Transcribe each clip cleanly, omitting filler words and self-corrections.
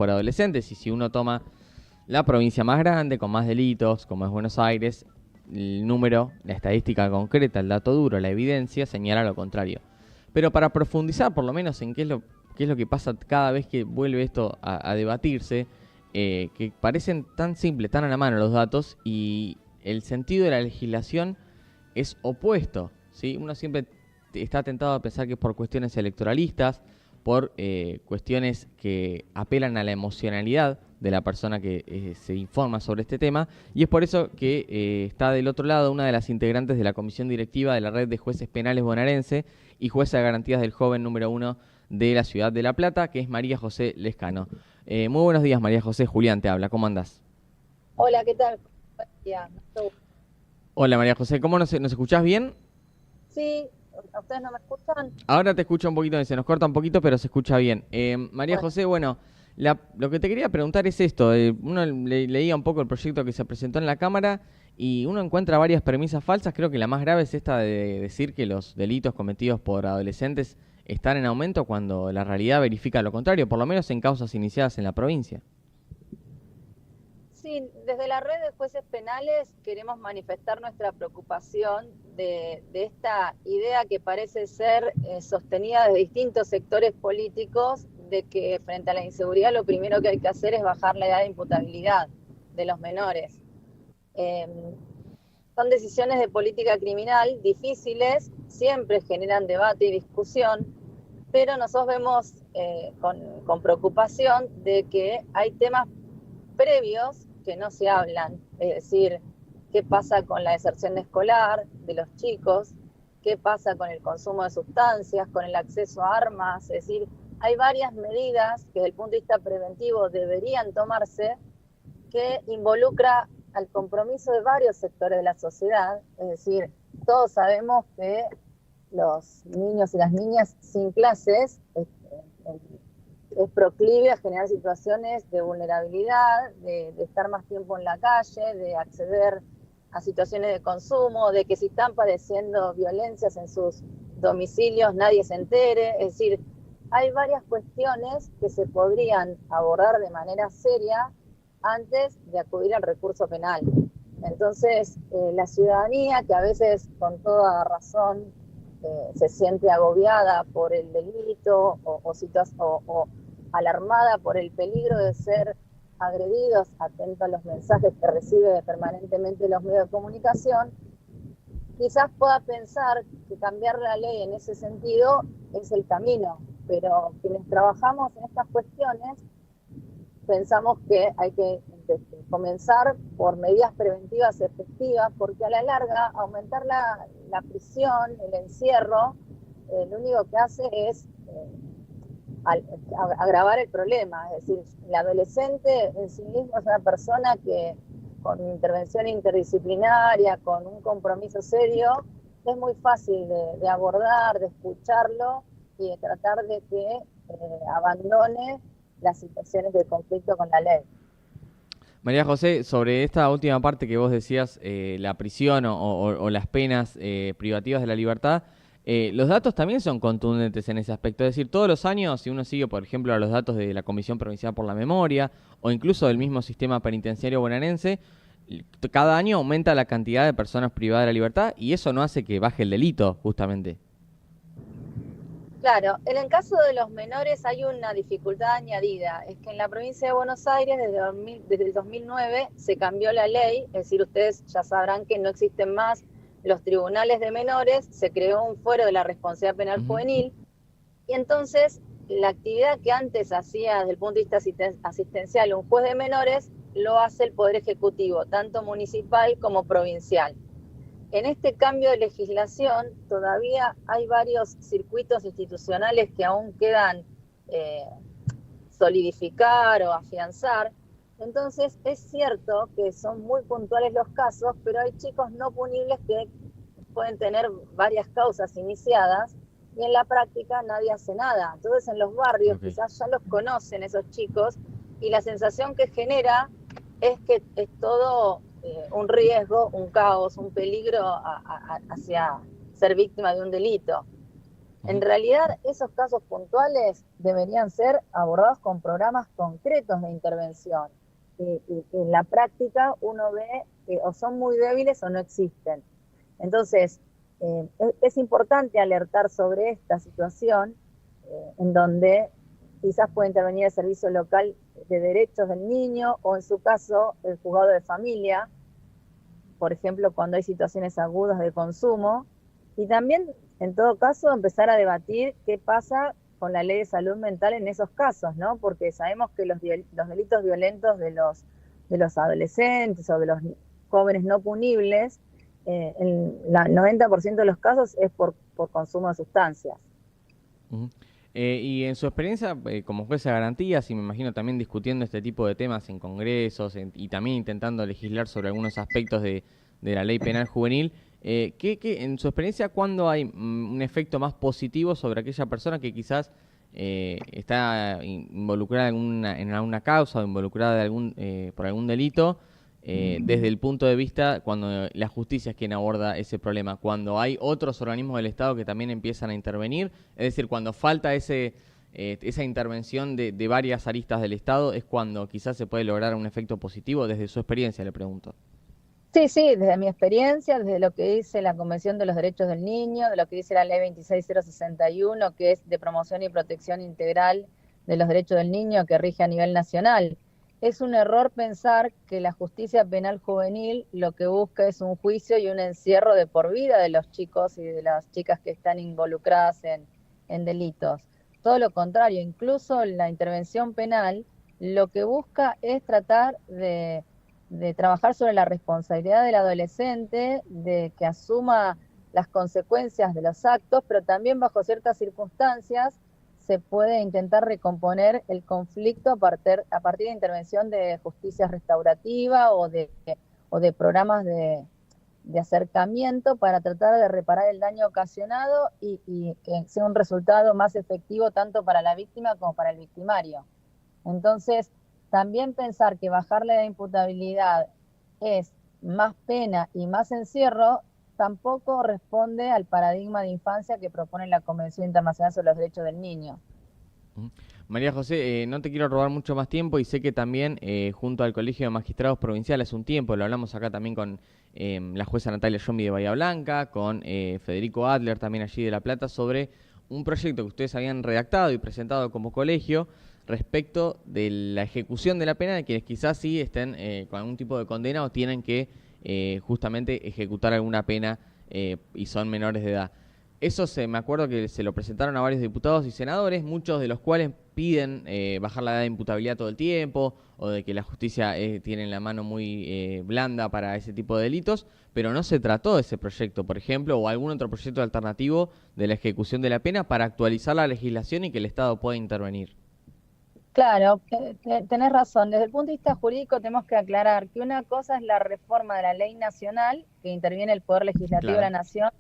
por adolescentes, y si uno toma la provincia más grande, con más delitos, como es Buenos Aires, el número, la estadística concreta, el dato duro, la evidencia, señala lo contrario. Pero para profundizar por lo menos en qué es lo que pasa cada vez que vuelve esto a debatirse, que parecen tan simples, tan a la mano los datos, y el sentido de la legislación es opuesto, ¿sí? Uno siempre está tentado a pensar que es por cuestiones electoralistas, por cuestiones que apelan a la emocionalidad de la persona que se informa sobre este tema, y es por eso que está del otro lado una de las integrantes de la comisión directiva de la Red de Jueces Penales Bonaerense y jueza de garantías del joven número 1 de la ciudad de La Plata, que es María José Lescano. Muy buenos días, María José. Julián te habla, ¿cómo andás? Hola, ¿qué tal? Buen día. Hola, María José, ¿cómo nos escuchás bien? Sí, ¿a ustedes no me escuchan? Ahora te escucho un poquito, se nos corta un poquito, pero se escucha bien. María Bueno, José, bueno, lo que te quería preguntar es esto. Uno leía un poco el proyecto que se presentó en la Cámara y uno encuentra varias premisas falsas. Creo que la más grave es esta de decir que los delitos cometidos por adolescentes están en aumento cuando la realidad verifica lo contrario, por lo menos en causas iniciadas en la provincia. sí, desde la red de jueces penales queremos manifestar nuestra preocupación de esta idea que parece ser sostenida de distintos sectores políticos de que frente a la inseguridad lo primero que hay que hacer es bajar la edad de imputabilidad de los menores. Eh, Son decisiones de política criminal difíciles, siempre generan debate y discusión, pero nosotros vemos con preocupación de que hay temas previos que no se hablan, es decir, qué pasa con la deserción escolar de los chicos, qué pasa con el consumo de sustancias, con el acceso a armas, es decir, hay varias medidas que desde el punto de vista preventivo deberían tomarse que involucra al compromiso de varios sectores de la sociedad, es decir, todos sabemos que los niños y las niñas sin clases es proclive a generar situaciones de vulnerabilidad, de estar más tiempo en la calle, de acceder a situaciones de consumo, de que si están padeciendo violencias en sus domicilios nadie se entere, es decir, hay varias cuestiones que se podrían abordar de manera seria antes de acudir al recurso penal. Entonces, la ciudadanía, que a veces con toda razón se siente agobiada por el delito o alarmada por el peligro de ser agredidos, atento a los mensajes que recibe permanentemente los medios de comunicación, quizás pueda pensar que cambiar la ley en ese sentido es el camino, pero quienes trabajamos en estas cuestiones pensamos que hay que comenzar por medidas preventivas efectivas, porque a la larga aumentar la prisión, el encierro, lo único que hace es agravar el problema. Es decir, el adolescente en sí mismo es una persona que con intervención interdisciplinaria, con un compromiso serio, es muy fácil de abordar, de escucharlo y de tratar de que abandone las situaciones de conflicto con la ley. María José, sobre esta última parte que vos decías, la prisión o las penas privativas de la libertad, los datos también son contundentes en ese aspecto. Es decir, todos los años, si uno sigue, por ejemplo, a los datos de la Comisión Provincial por la Memoria o incluso del mismo sistema penitenciario bonaerense, cada año aumenta la cantidad de personas privadas de la libertad y eso no hace que baje el delito, justamente. Claro, en el caso de los menores hay una dificultad añadida, es que en la provincia de Buenos Aires desde el 2009 se cambió la ley, es decir, ustedes ya sabrán que no existen más los tribunales de menores, se creó un fuero de la responsabilidad penal Ujú. juvenil y entonces la actividad que antes hacía desde el punto de vista asistencial un juez de menores lo hace el Poder Ejecutivo, tanto municipal como provincial. En este cambio de legislación todavía hay varios circuitos institucionales que aún quedan eh, solidificar o afianzar. Entonces es cierto que son muy puntuales los casos, pero hay chicos no punibles que pueden tener varias causas iniciadas y en la práctica nadie hace nada. Entonces en los barrios Ok. quizás ya los conocen esos chicos y la sensación que genera es que es todo un riesgo, un caos, un peligro hacia ser víctima de un delito. En realidad, esos casos puntuales deberían ser abordados con programas concretos de intervención. Y en la práctica uno ve que o son muy débiles o no existen. Entonces, es importante alertar sobre esta situación en donde quizás puede intervenir el Servicio Local de Derechos del Niño o en su caso el juzgado de familia, por ejemplo, cuando hay situaciones agudas de consumo, y también, en todo caso, empezar a debatir qué pasa con la ley de salud mental en esos casos, ¿no? Porque sabemos que los delitos violentos de los adolescentes o de los jóvenes no punibles, el 90% de los casos es por consumo de sustancias. Y en su experiencia como jueza de garantías, y me imagino también discutiendo este tipo de temas en congresos y también intentando legislar sobre algunos aspectos de la ley penal juvenil, en su experiencia, ¿cuándo hay un efecto más positivo sobre aquella persona que quizás está involucrada en alguna causa o involucrada por algún delito? Desde el punto de vista cuando la justicia es quien aborda ese problema, cuando hay otros organismos del Estado que también empiezan a intervenir, es decir, cuando falta esa intervención de varias aristas del Estado, es cuando quizás se puede lograr un efecto positivo. Desde su experiencia, le pregunto. Sí, sí, desde mi experiencia, desde lo que dice la Convención de los Derechos del Niño, de lo que dice la Ley 26061, que es de promoción y protección integral de los derechos del niño, que rige a nivel nacional. Es un error pensar que la justicia penal juvenil lo que busca es un juicio y un encierro de por vida de los chicos y de las chicas que están involucradas en delitos. Todo lo contrario, incluso la intervención penal lo que busca es tratar de trabajar sobre la responsabilidad del adolescente, de que asuma las consecuencias de los actos, pero también bajo ciertas circunstancias se puede intentar recomponer el conflicto a partir de intervención de justicia restaurativa o de programas de acercamiento para tratar de reparar el daño ocasionado y que sea un resultado más efectivo tanto para la víctima como para el victimario. Entonces, también pensar que bajarle la imputabilidad es más pena y más encierro tampoco responde al paradigma de infancia que propone la Convención Internacional sobre los Derechos del Niño. María José, no te quiero robar mucho más tiempo y sé que también junto al Colegio de Magistrados Provinciales hace un tiempo, lo hablamos acá también con la jueza Natalia Yombi de Bahía Blanca, con Federico Adler también allí de La Plata, sobre un proyecto que ustedes habían redactado y presentado como colegio respecto de la ejecución de la pena de quienes quizás sí estén con algún tipo de condena o tienen que justamente ejecutar alguna pena y son menores de edad. Eso me acuerdo que se lo presentaron a varios diputados y senadores, muchos de los cuales piden bajar la edad de imputabilidad todo el tiempo o de que la justicia tiene la mano muy blanda para ese tipo de delitos, pero no se trató de ese proyecto, por ejemplo, o algún otro proyecto alternativo de la ejecución de la pena para actualizar la legislación y que el Estado pueda intervenir. Claro, tenés razón. Desde el punto de vista jurídico tenemos que aclarar que una cosa es la reforma de la ley nacional, que interviene el Poder Legislativo de la Claro. Nación,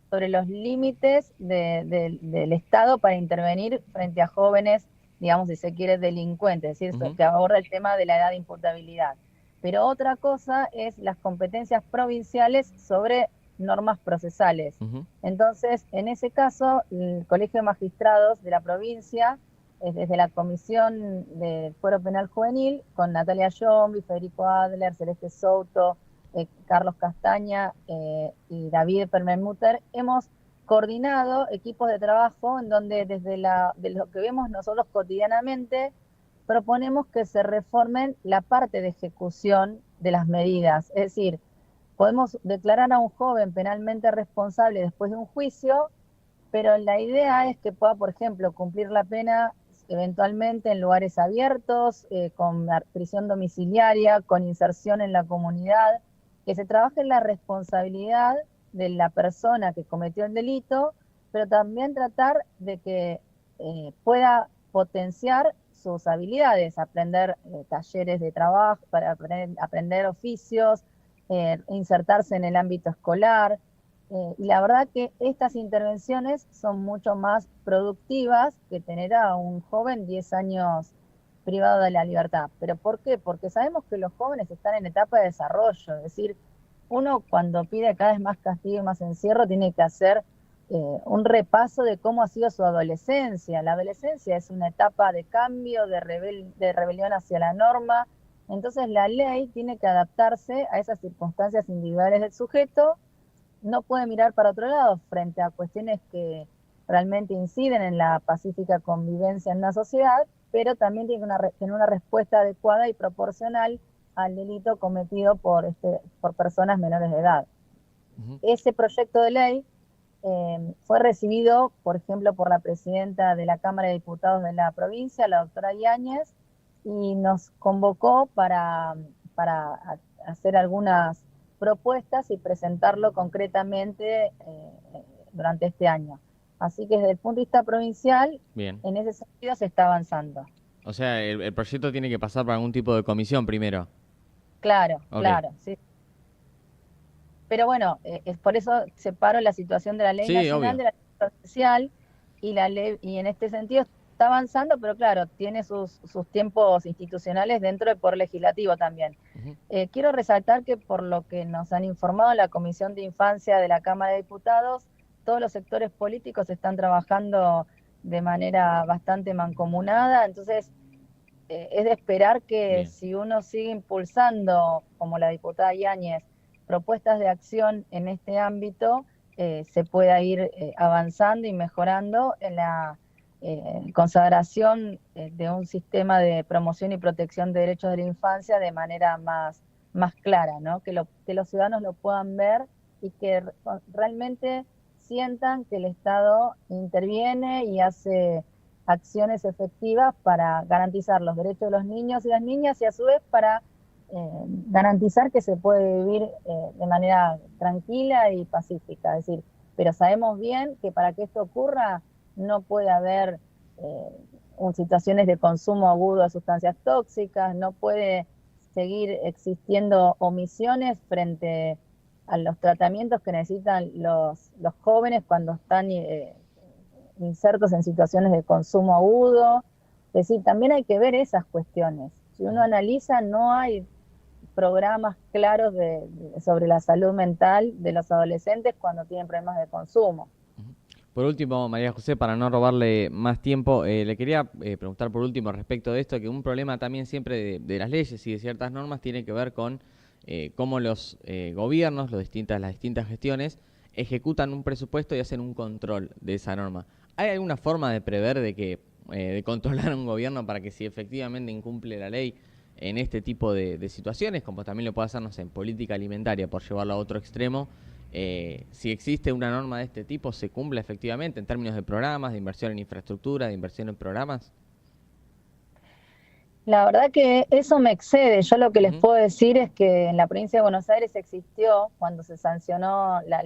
sobre los límites del Estado para intervenir frente a jóvenes, digamos, si se quiere, delincuentes, es decir, Ujú. que aborda el tema de la edad de imputabilidad. Pero otra cosa es las competencias provinciales sobre normas procesales. Ujú. Entonces, en ese caso, el Colegio de Magistrados de la provincia, desde la Comisión del Fuero Penal Juvenil, con Natalia Yombi, Federico Adler, Celeste Souto, Carlos Castaña y David Perlmutter, hemos coordinado equipos de trabajo en donde de lo que vemos nosotros cotidianamente proponemos que se reformen la parte de ejecución de las medidas. Es decir, podemos declarar a un joven penalmente responsable después de un juicio, pero la idea es que pueda, por ejemplo, cumplir la pena eventualmente en lugares abiertos, con prisión domiciliaria, con inserción en la comunidad, que se trabaje en la responsabilidad de la persona que cometió el delito, pero también tratar de que pueda potenciar sus habilidades, aprender talleres de trabajo, para aprender oficios, insertarse en el ámbito escolar. Y la verdad que estas intervenciones son mucho más productivas que tener a un joven 10 años privado de la libertad. ¿Pero por qué? Porque sabemos que los jóvenes están en etapa de desarrollo, es decir, uno cuando pide cada vez más castigo y más encierro tiene que hacer un repaso de cómo ha sido su adolescencia. La adolescencia es una etapa de cambio, de rebelión hacia la norma. Entonces la ley tiene que adaptarse a esas circunstancias individuales del sujeto, no puede mirar para otro lado frente a cuestiones que realmente inciden en la pacífica convivencia en una sociedad, pero también tiene que tener una respuesta adecuada y proporcional al delito cometido por personas menores de edad. Ese proyecto de ley fue recibido, por ejemplo, por la presidenta de la Cámara de Diputados de la provincia, la doctora Yáñez, y nos convocó para hacer algunas propuestas y presentarlo concretamente durante este año. Así que desde el punto de vista provincial, Bien. En ese sentido se está avanzando. O sea, el proyecto tiene que pasar por algún tipo de comisión primero. Claro, Okay. Claro, sí. Pero bueno, es por eso separo la situación de la ley nacional de la ley provincial, y en este sentido está avanzando, pero claro, tiene sus tiempos institucionales dentro del Poder Legislativo también. Quiero resaltar que por lo que nos han informado en la Comisión de Infancia de la Cámara de Diputados, todos los sectores políticos están trabajando de manera bastante mancomunada, entonces es de esperar que si uno sigue impulsando, como la diputada Yáñez, propuestas de acción en este ámbito, se pueda ir avanzando y mejorando en la consagración de un sistema de promoción y protección de derechos de la infancia de manera más clara, ¿no? Que los ciudadanos lo puedan ver y que realmente sientan que el Estado interviene y hace acciones efectivas para garantizar los derechos de los niños y las niñas, y a su vez para garantizar que se puede vivir de manera tranquila y pacífica. Es decir, pero sabemos bien que para que esto ocurra no puede haber situaciones de consumo agudo de sustancias tóxicas, no puede seguir existiendo omisiones frente a los tratamientos que necesitan los jóvenes cuando están insertos en situaciones de consumo agudo. Es decir, también hay que ver esas cuestiones. Si uno analiza, no hay programas claros sobre la salud mental de los adolescentes cuando tienen problemas de consumo. Por último, María José, para no robarle más tiempo, le quería preguntar por último respecto de esto, que un problema también siempre de las leyes y de ciertas normas tiene que ver con cómo los gobiernos, las distintas gestiones, ejecutan un presupuesto y hacen un control de esa norma. ¿Hay alguna forma de prever de controlar a un gobierno para que si efectivamente incumple la ley en este tipo de situaciones, como también lo puede hacernos en política alimentaria, por llevarlo a otro extremo, si existe una norma de este tipo, se cumple efectivamente en términos de programas, de inversión en infraestructura, de inversión en programas? La verdad que eso me excede. Yo lo que les puedo decir es que en la provincia de Buenos Aires existió, cuando se sancionó las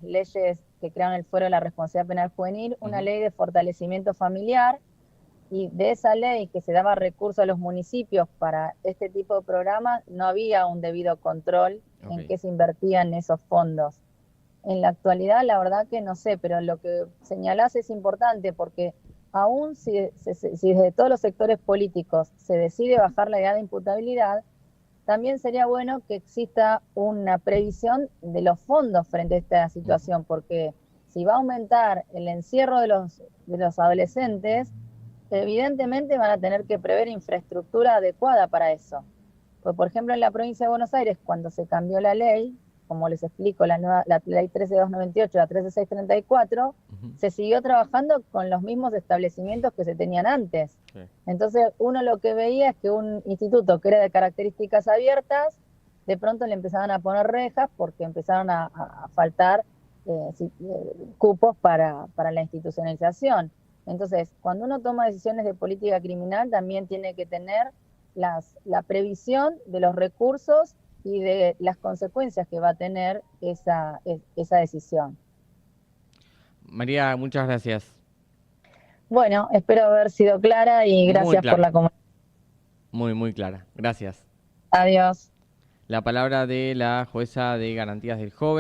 leyes que crearon el Fuero de la Responsabilidad Penal Juvenil, una ley de fortalecimiento familiar, y de esa ley que se daba recursos a los municipios para este tipo de programas, no había un debido control en qué se invertían esos fondos. En la actualidad, la verdad que no sé, pero lo que señalás es importante, porque aún si desde todos los sectores políticos se decide bajar la edad de imputabilidad, también sería bueno que exista una previsión de los fondos frente a esta situación, porque si va a aumentar el encierro de los adolescentes, evidentemente van a tener que prever infraestructura adecuada para eso. Pues, por ejemplo, en la provincia de Buenos Aires, cuando se cambió la ley, como les explico, la ley 13298, la 13634, se siguió trabajando con los mismos establecimientos que se tenían antes. Sí. Entonces, uno lo que veía es que un instituto que era de características abiertas, de pronto le empezaban a poner rejas porque empezaron a faltar cupos para la institucionalización. Entonces, cuando uno toma decisiones de política criminal, también tiene que tener la previsión de los recursos y de las consecuencias que va a tener esa decisión. María, muchas gracias. Bueno, espero haber sido clara y gracias por la comunicación. Muy clara. Gracias. Adiós. La palabra de la jueza de garantías del joven.